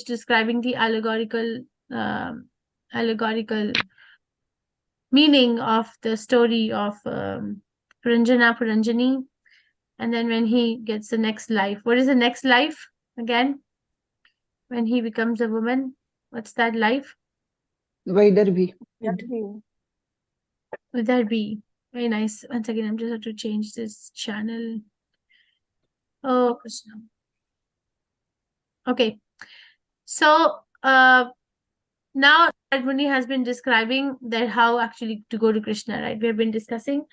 describing the allegorical meaning of the story of Puranjani. And then when he gets the next life, what is the next life again? When he becomes a woman, what's that life? Vaidarbi. Would that be very nice? Once again, I'm just have to change this channel. Oh, Krishna. Okay. So now Muni has been describing that how actually to go to Krishna, right? We have been discussing.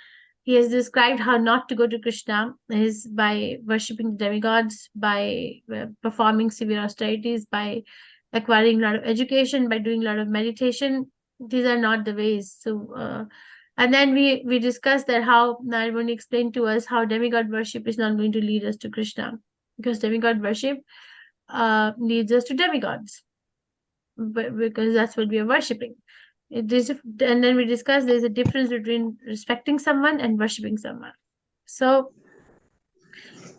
He has described how not to go to Krishna is by worshipping the demigods, by performing severe austerities, by acquiring a lot of education, by doing a lot of meditation. These are not the ways. So, and then we discussed that how Narayana explained to us how demigod worship is not going to lead us to Krishna, because demigod worship leads us to demigods, but because that's what we are worshipping. And then we discussed there's a difference between respecting someone and worshipping someone. So,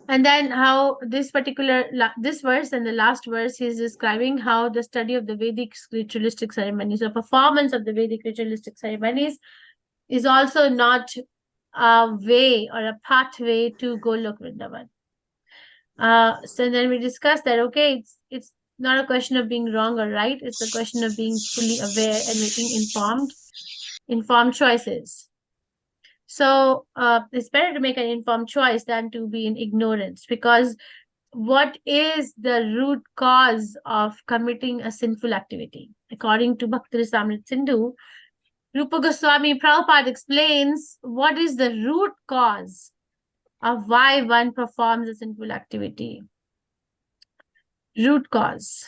and then how this particular this verse and the last verse is describing how the study of the Vedic ritualistic ceremonies or performance of the Vedic ritualistic ceremonies is also not a way or a pathway to Golok Vrindavan. So then we discussed that it's not a question of being wrong or right. It's a question of being fully aware and making informed choices. So it's better to make an informed choice than to be in ignorance, because what is the root cause of committing a sinful activity? According to Bhakti Rasamrit Sindhu, Rupa Goswami Prabhupada explains what is the root cause of why one performs a sinful activity. Root cause.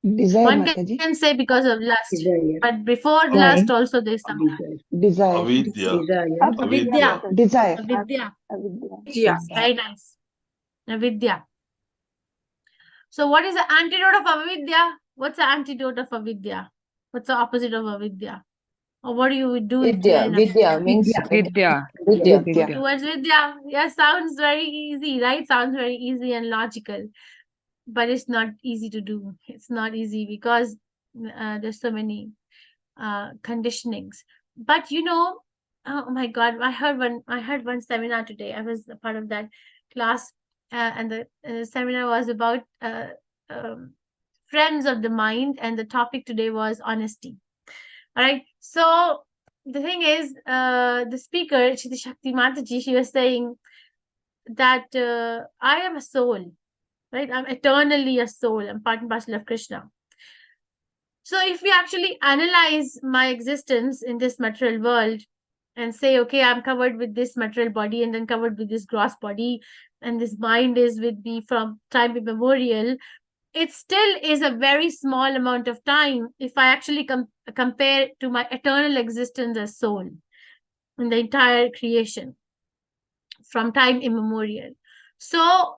Desire, One Mataji. can say because of lust, Desire. but before Why? lust also there's something. Desire. Avidya. Avidya. Desire. Avidya. Yeah. Very nice. Avidya. So what is the antidote of avidya? What's the antidote of avidya? What's the opposite of avidya? Or what do you do if you are in Vidya means Vidya. Vidya. towards vidya? Yeah, sounds very easy, right? Sounds very easy and logical. But it's not easy to do. It's not easy because there's so many conditionings. But you know, oh my God, I heard one seminar today. I was a part of that class, and the seminar was about friends of the mind, and the topic today was honesty. All right. So the thing is, the speaker, Shri Shakti Mataji, she was saying that I am a soul, right? I'm eternally a soul. I'm part and parcel of Krishna. So if we actually analyze my existence in this material world and say, okay, I'm covered with this material body and then covered with this gross body, and this mind is with me from time immemorial, it still is a very small amount of time if I actually compare to my eternal existence as soul in the entire creation from time immemorial. So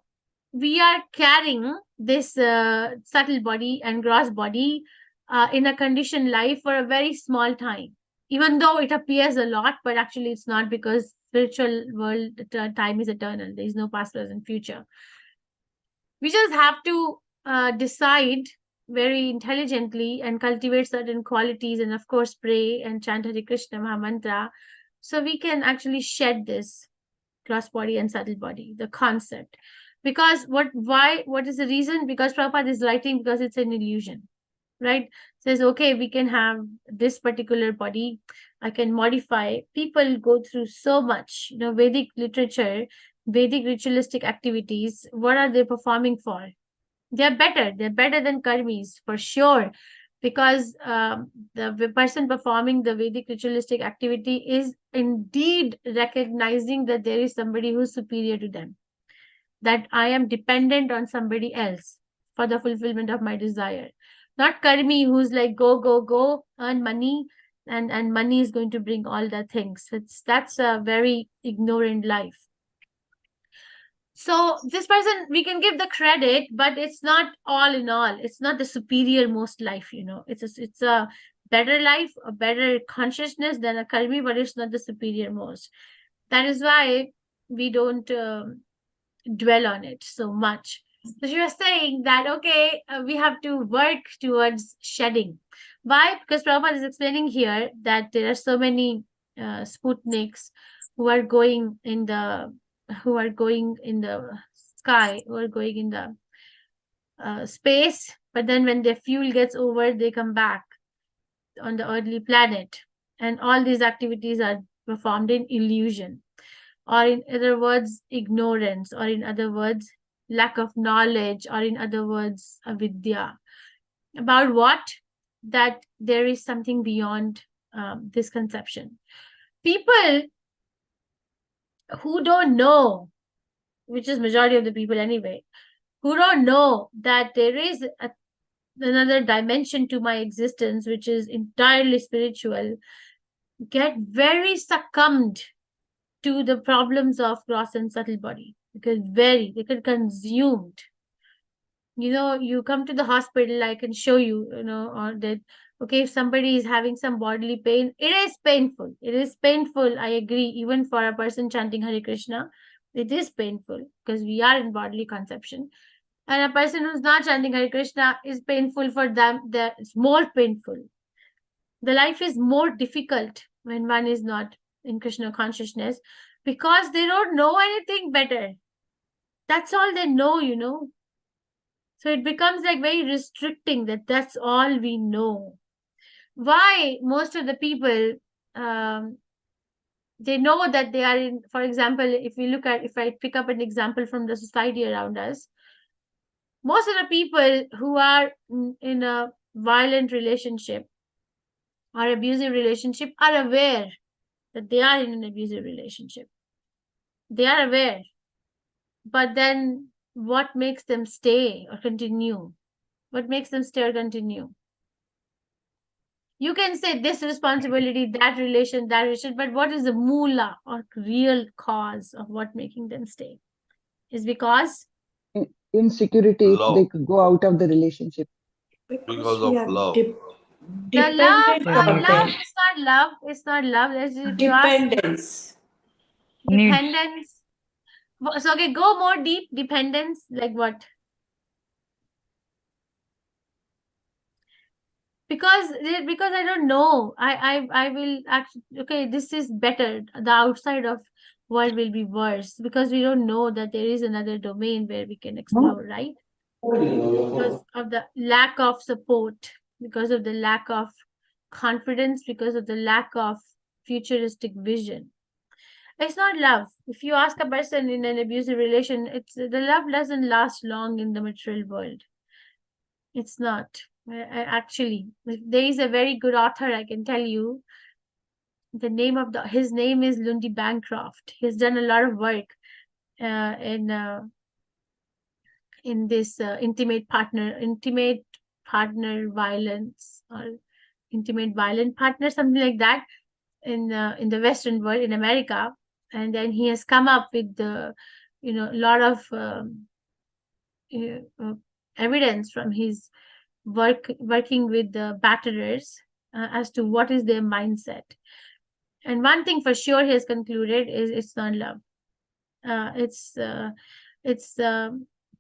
we are carrying this subtle body and gross body in a conditioned life for a very small time, even though it appears a lot, but actually it's not, because spiritual world time is eternal. There is no past, present, future. We just have to decide very intelligently and cultivate certain qualities, and of course pray and chant Hare Krishna Maha Mantra, so we can actually shed this gross body and subtle body, the concept. Because what is the reason? Because Prabhupada is writing because it's an illusion, right? Says, okay, we can have this particular body, I can modify. People go through so much, Vedic literature, Vedic ritualistic activities. What are they performing for? They're better than karmis for sure, because the person performing the Vedic ritualistic activity is indeed recognizing that there is somebody who's superior to them, that I am dependent on somebody else for the fulfillment of my desire. Not karmi who's like, go, earn money, and money is going to bring all the things. That's a very ignorant life. So this person, we can give the credit, but it's not all in all. It's not the superior most life, It's a better life, a better consciousness than a karmi, but it's not the superior most. That is why we don't dwell on it so much. So she was saying that, okay, we have to work towards shedding. Why? Because Prabhupada is explaining here that there are so many Sputniks who are going in the sky, who are going in the space, but then when their fuel gets over, they come back on the earthly planet. And all these activities are performed in illusion, or in other words, ignorance, or in other words, lack of knowledge, or in other words, avidya. About what? That there is something beyond this conception. People who don't know, which is majority of the people anyway, who don't know that there is another dimension to my existence, which is entirely spiritual, get very succumbed to the problems of gross and subtle body, because they get consumed. You come to the hospital, I can show you, or that, okay, if somebody is having some bodily pain, it is painful. It is painful, I agree, even for a person chanting Hare Krishna, it is painful because we are in bodily conception. And a person who's not chanting Hare Krishna is painful for them. It's more painful. The life is more difficult when one is not in Krishna consciousness, because they don't know anything better. That's all they know. So it becomes like very restricting, that's all we know. Why most of the people, um, they know that they are in, for example, if I pick up an example from the society around us, most of the people who are in a violent relationship or abusive relationship are aware that they are in an abusive relationship. They are aware. But then what makes them stay or continue? What makes them stay or continue? You can say this responsibility, that relation, but what is the moola or real cause of what making them stay? Is because Insecurity if they Love. could go out of the relationship. Because of love. the love, Dependent on love them. is not love. It's not love. If you ask, Dependence. Needs. dependence. So okay, go more deep. Dependence, like what? Because I don't know. I will actually, okay, this is better. The outside of world will be worse because we don't know that there is another domain where we can explore, right? Because of the lack of support, because of the lack of confidence, because of the lack of futuristic vision. It's not love. If you ask a person in an abusive relation, it's the love doesn't last long in the material world. It's not. Actually, there is a very good author, I can tell you. His name is Lundi Bancroft. He's done a lot of work uh, in uh, in this intimate partner violence, or intimate violent partner, something like that, in the Western world, in America. And then he has come up with a lot of uh, uh, evidence from his working with the batterers as to what is their mindset. And one thing for sure he has concluded is it's not love. It's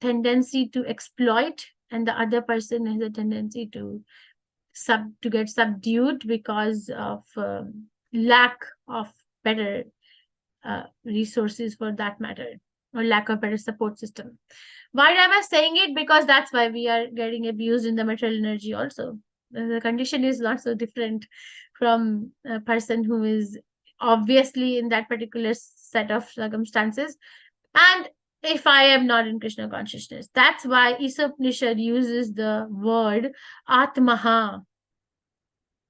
tendency to exploit, and the other person has a tendency to get subdued because of lack of better resources, for that matter, or lack of better support system. Why am I saying it? Because that's why we are getting abused in the material energy also. The condition is not so different from a person who is obviously in that particular set of circumstances. And if I am not in Krishna consciousness, that's why Isopnishad uses the word Atmaha.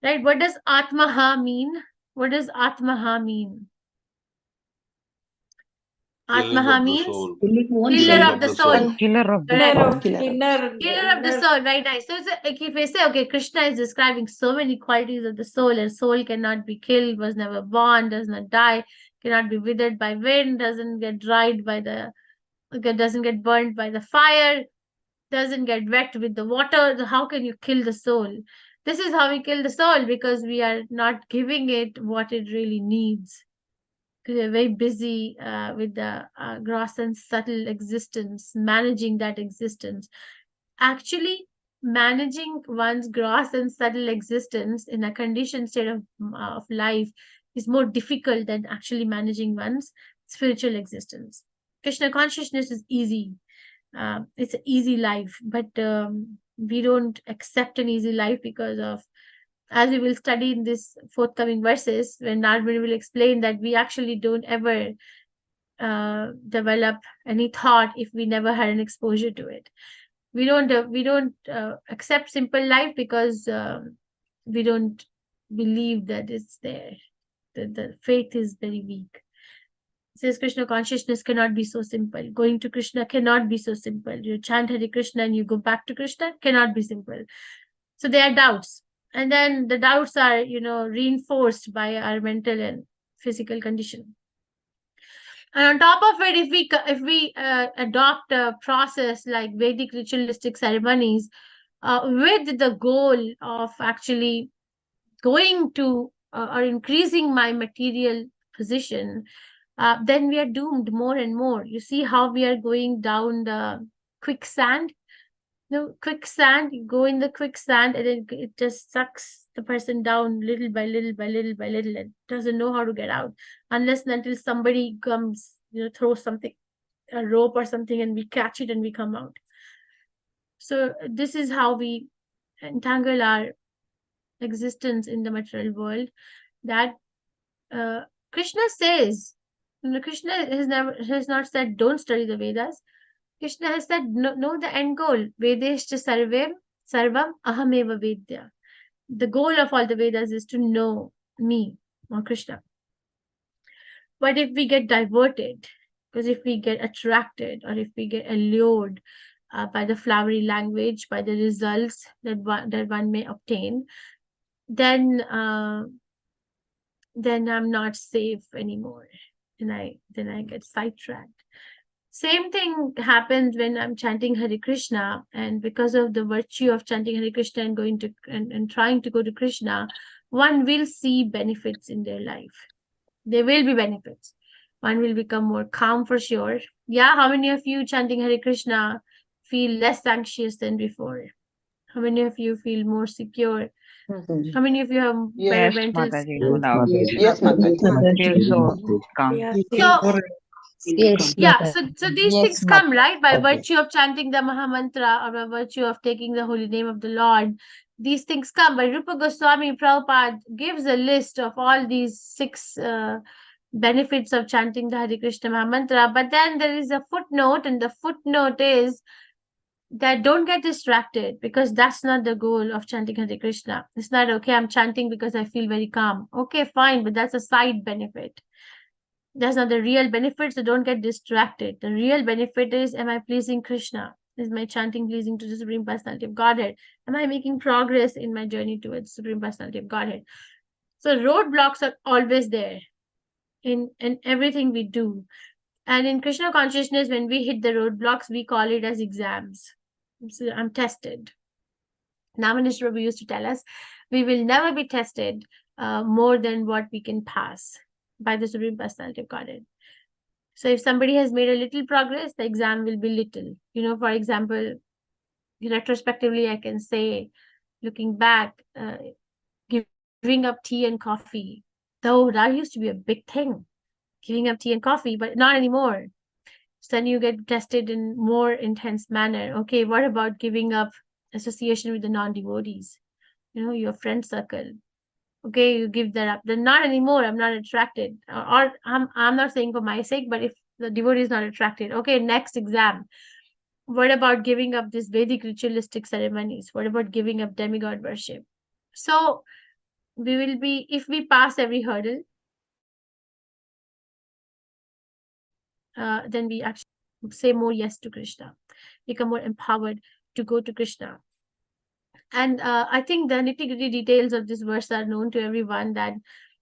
Right? What does Atmaha mean? What does Atmaha mean? Killing Atmaha of the means soul. killer of the soul. Killer of the Correct. soul. Killer of the soul, right? Nice. So like if I say, okay, Krishna is describing so many qualities of the soul, and soul cannot be killed, was never born, does not die, cannot be withered by wind, doesn't get dried by doesn't get burned by the fire, doesn't get wet with the water. So how can you kill the soul? This is how we kill the soul, because we are not giving it what it really needs. They're very busy with the gross and subtle existence, managing that existence. Actually, managing one's gross and subtle existence in a conditioned state of life is more difficult than actually managing one's spiritual existence. Krishna consciousness is easy. It's an easy life, but we don't accept an easy life because of, as we will study in this forthcoming verses, when Narmani will explain that we actually don't ever develop any thought if we never had an exposure to it. We don't accept simple life because we don't believe that it's there. The faith is very weak. It says Krishna consciousness cannot be so simple. Going to Krishna cannot be so simple. You chant Hare Krishna and you go back to Krishna cannot be simple. So there are doubts, and then the doubts are reinforced by our mental and physical condition. And on top of it, if we adopt a process like Vedic ritualistic ceremonies with the goal of actually going to or increasing my material position, then we are doomed more and more. You see how we are going down the quicksand. No, quicksand, you go in the quicksand and then it just sucks the person down little by little by little by little, and doesn't know how to get out unless and until somebody comes, throw something, a rope or something, and we catch it and we come out. So this is how we entangle our existence in the material world. That Krishna says, Krishna has not said don't study the Vedas. Krishna has said, know the end goal. Vedeshcha sarvam ahameva vedya. The goal of all the Vedas is to know me, or Krishna. But if we get diverted, because if we get attracted or if we get allured by the flowery language, by the results that one may obtain, then I'm not safe anymore. Then I get sidetracked. Same thing happens when I'm chanting Hare Krishna, and because of the virtue of chanting Hare Krishna and going to and trying to go to Krishna, one will see benefits in their life. There will be benefits. One will become more calm for sure. Yeah, how many of you chanting Hare Krishna feel less anxious than before? How many of you feel more secure? How many of you have better Yes, mental Mataji, strength? no doubt. Yes, Mataji. I feel so calm. So Yes, yeah, Mataji. so these Yes, things come, Mataji. right, by virtue of chanting the Mahamantra or by virtue of taking the holy name of the Lord. These things come. But Rupa Goswami Prabhupada gives a list of all these 6 benefits of chanting the Hare Krishna Mahamantra. But then there is a footnote, and the footnote is that don't get distracted, because that's not the goal of chanting Hare Krishna. It's not, okay, I'm chanting because I feel very calm. Okay, fine, but that's a side benefit. That's not the real benefit, so don't get distracted. The real benefit is, am I pleasing Krishna? Is my chanting pleasing to the Supreme Personality of Godhead? Am I making progress in my journey towards Supreme Personality of Godhead? So roadblocks are always there in everything we do. And in Krishna consciousness, when we hit the roadblocks, we call it as exams. So I'm tested. Namanish Prabhu used to tell us, we will never be tested more than what we can pass by the Supreme Personality of Godhead. So if somebody has made a little progress, the exam will be little. For example, retrospectively, I can say, looking back, giving up tea and coffee, though that used to be a big thing, giving up tea and coffee, but not anymore. So then you get tested in more intense manner. Okay, what about giving up association with the non-devotees? Your friend circle. Okay, you give that up. Then not anymore. I'm not attracted. Or I'm not saying for my sake, but if the devotee is not attracted, okay, next exam. What about giving up these Vedic ritualistic ceremonies? What about giving up demigod worship? So we will be, if we pass every hurdle, then we actually say more yes to Krishna, become more empowered to go to Krishna. And I think the nitty-gritty details of this verse are known to everyone, that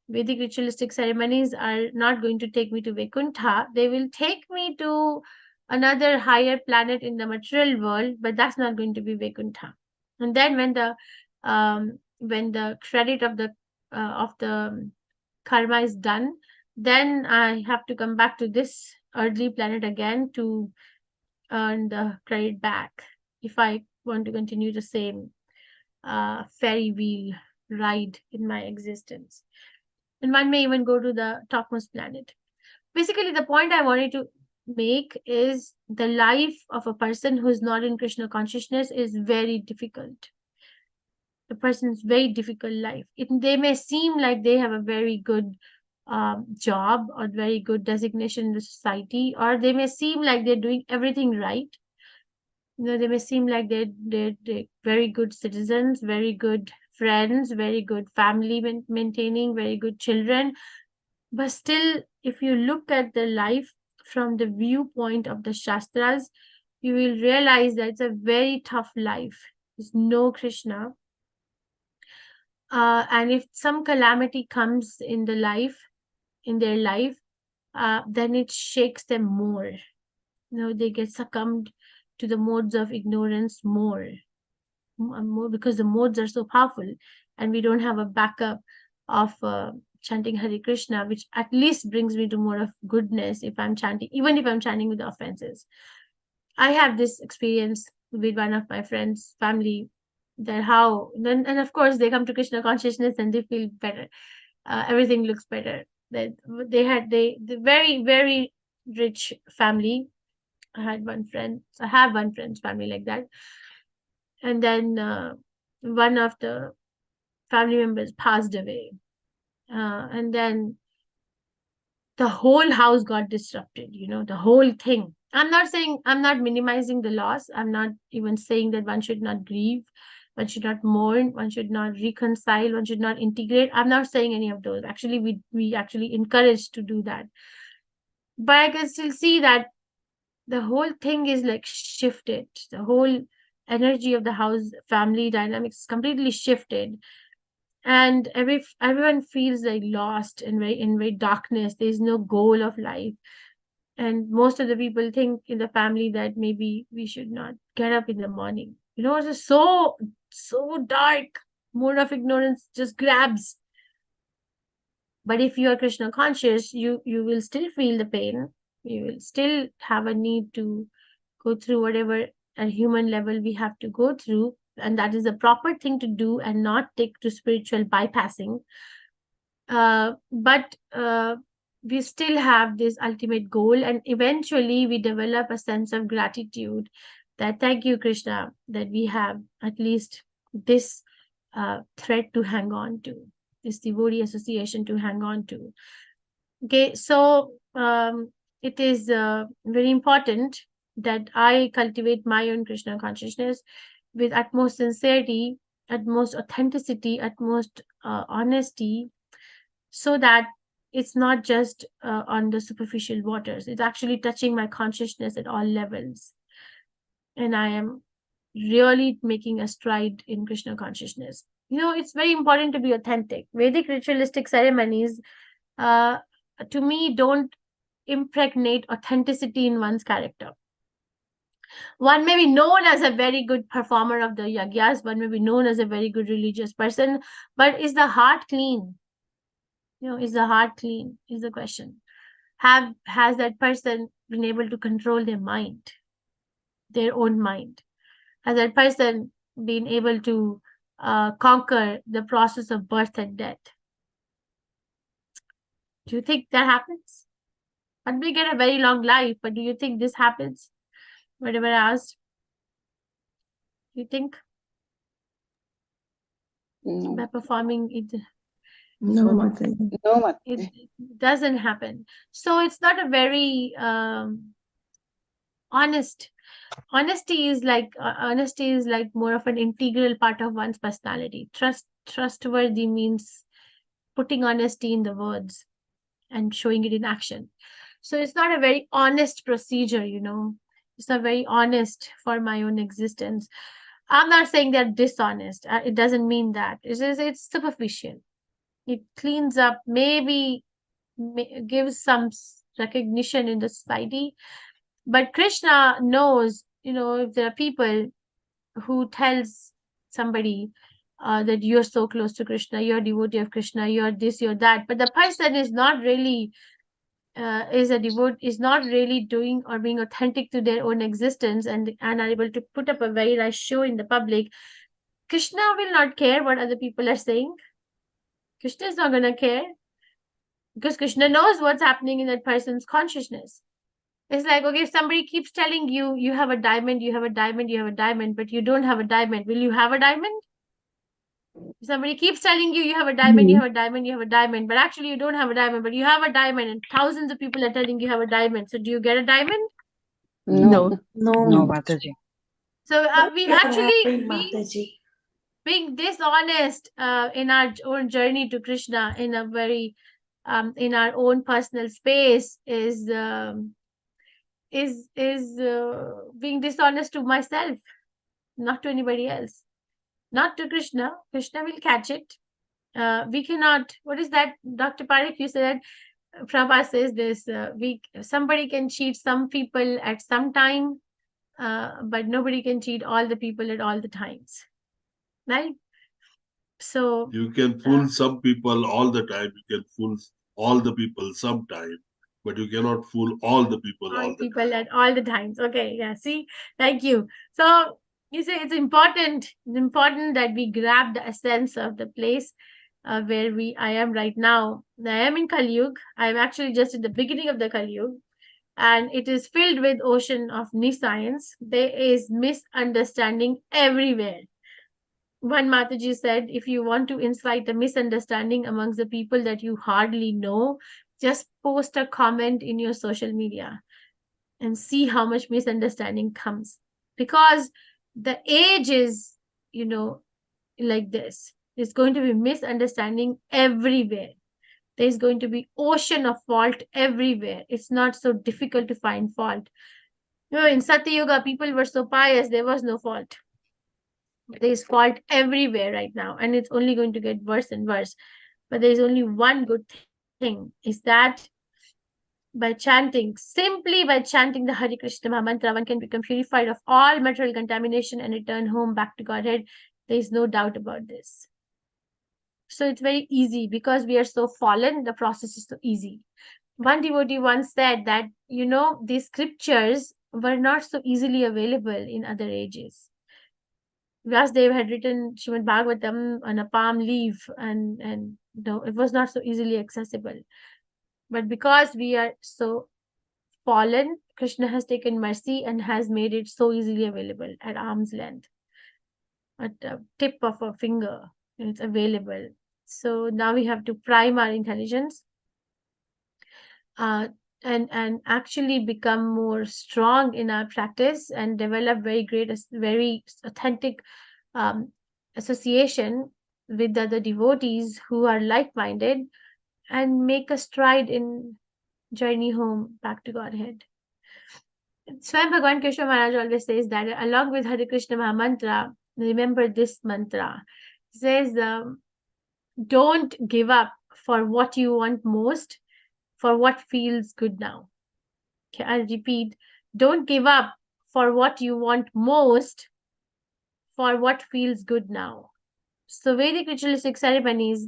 Vedic ritualistic ceremonies are not going to take me to Vaikuntha. They will take me to another higher planet in the material world, but that's not going to be Vaikuntha. And then when the credit of the karma is done, then I have to come back to this earthly planet again to earn the credit back if I want to continue the same ferry wheel ride in my existence. And one may even go to the topmost planet. Basically, the point I wanted to make is the life of a person who's not in Krishna consciousness is very difficult. The person's very difficult life. They may seem like they have a very good job or very good designation in the society, or they may seem like they're doing everything right. They may seem like they're very good citizens, very good friends, very good family maintaining, very good children. But still, if you look at the life from the viewpoint of the Shastras, you will realize that it's a very tough life. There's no Krishna. And if some calamity comes in their life, then it shakes them more. They get succumbed to the modes of ignorance more because the modes are so powerful, and we don't have a backup of chanting Hare Krishna, which at least brings me to more of goodness if I'm chanting, even if I'm chanting with the offenses. I have this experience with one of my friends' family, that how then, and of course they come to Krishna consciousness and they feel better. Everything looks better. That the very, very rich family. I have one friend's family like that. And then one of the family members passed away. And then the whole house got disrupted, the whole thing. I'm not minimizing the loss. I'm not even saying that one should not grieve, one should not mourn, one should not reconcile, one should not integrate. I'm not saying any of those. Actually, we actually encourage to do that. But I can still see that the whole thing is like shifted. The whole energy of the house family dynamics completely shifted, and everyone feels like lost and in very darkness. There's no goal of life, and most of the people think in the family that maybe we should not get up in the morning. It's just so dark. Mode of ignorance just grabs. But if you are Krishna conscious, you will still feel the pain. You will still have a need to go through whatever at human level we have to go through, and that is the proper thing to do and not take to spiritual bypassing. But we still have this ultimate goal, and eventually we develop a sense of gratitude that thank you, Krishna, that we have at least this thread to hang on to, this devotee association to hang on to. Okay, so it is very important that I cultivate my own Krishna consciousness with utmost sincerity, utmost authenticity, utmost honesty, so that it's not just on the superficial waters. It's actually touching my consciousness at all levels. And I am really making a stride in Krishna consciousness. It's very important to be authentic. Vedic ritualistic ceremonies, to me, don't impregnate authenticity in one's character. One may be known as a very good performer of the yagyas, one may be known as a very good religious person, but is the heart clean? Is the heart clean is the question. Has that person been able to control their mind, their own mind? Has that person been able to conquer the process of birth and death? Do you think that happens? But we get a very long life, but do you think this happens? Whatever I asked. Do you think? No. By performing it? No, Mataji. No, Mataji. It doesn't happen. So it's not a very honest. Honesty is like more of an integral part of one's personality. Trustworthy means putting honesty in the words and showing it in action. So it's not a very honest procedure, It's not very honest for my own existence. I'm not saying they're dishonest. It doesn't mean that. It's superficial. It cleans up, maybe gives some recognition in the society. But Krishna knows, if there are people who tells somebody that you're so close to Krishna, you're a devotee of Krishna, you're this, you're that. But the person is not really is not really doing or being authentic to their own existence and are able to put up a very nice show in the public. Krishna will not care what other people are saying. Krishna is not going to care because Krishna knows what's happening in that person's consciousness. It's like, okay, if somebody keeps telling you, you have a diamond, you have a diamond, you have a diamond, but you don't have a diamond, will you have a diamond? If somebody keeps telling you, you have a diamond, you have a diamond, you have a diamond, but actually you don't have a diamond, but you have a diamond, and thousands of people are telling you have a diamond. So do you get a diamond? No. No, Mataji. So we actually Mataji. being dishonest in our own journey to Krishna in a very in our own personal space is being dishonest to myself, not to anybody else, not to Krishna. Krishna will catch it. We cannot. What is that, Dr. Parekh? You said Prabha says this. Somebody can cheat some people at some time, but nobody can cheat all the people at all the times, right? So You can fool some people all the time. You can fool all the people sometime, but you cannot fool all the people all the people time. at all the times. Okay, yeah. See, thank you. So you say it's important. It's important that we grab the essence of the place where I am right now. I am in Kali Yuga. I'm actually just at the beginning of the Kali Yuga, and it is filled with ocean of nescience. There is misunderstanding everywhere. One Mataji said, if you want to incite a misunderstanding amongst the people that you hardly know, just post a comment in your social media and see how much misunderstanding comes. Because the age is, like this. There's going to be misunderstanding everywhere. There's going to be ocean of fault everywhere. It's not so difficult to find fault. In Satya Yuga, people were so pious, there was no fault. There's fault everywhere right now, and it's only going to get worse and worse. But there's only one good thing, is that simply by chanting the Hare Krishna mantra, one can become purified of all material contamination and return home back to Godhead. There is no doubt about this. So it's very easy because we are so fallen, the process is so easy. One devotee once said that, these scriptures were not so easily available in other ages. Vyasdev had written Srimad Bhagavatam on a palm leaf, and it was not so easily accessible. But because we are so fallen, Krishna has taken mercy and has made it so easily available at arm's length, at the tip of a finger, and it's available. So now we have to prime our intelligence and actually become more strong in our practice and develop very authentic association with other devotees who are like-minded and make a stride in journey home back to Godhead. Swayam Bhagavan Krishna Maharaj always says that along with Hare Krishna Mahamantra, remember this mantra. It says, don't give up for what you want most, for what feels good now. Okay, I'll repeat. Don't give up for what you want most, for what feels good now. So Vedic ritualistic ceremonies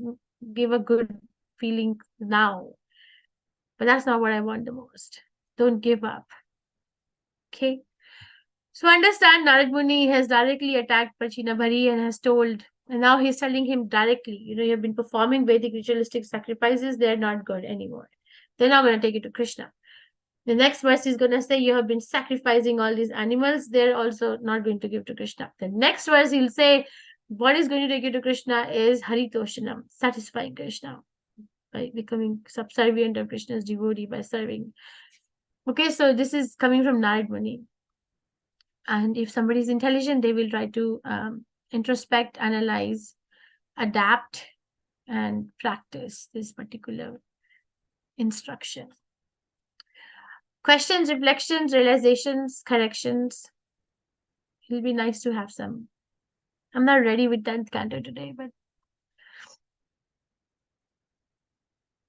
give a good feeling now. But that's not what I want the most. Don't give up. Okay. So understand Narad Muni has directly attacked Prachina Bhari and has told, and now he's telling him directly, you have been performing Vedic ritualistic sacrifices, they're not good anymore. They're not going to take you to Krishna. The next verse is going to say, you have been sacrificing all these animals, they're also not going to give to Krishna. The next verse he'll say, what is going to take you to Krishna is Haritoshanam, satisfying Krishna by becoming subservient of Krishna's devotee by serving. Okay, so this is coming from Narad Muni. And if somebody is intelligent, they will try to introspect, analyze, adapt, and practice this particular instruction. Questions, reflections, realizations, corrections. It'll be nice to have some. I'm not ready with 10th canto today, but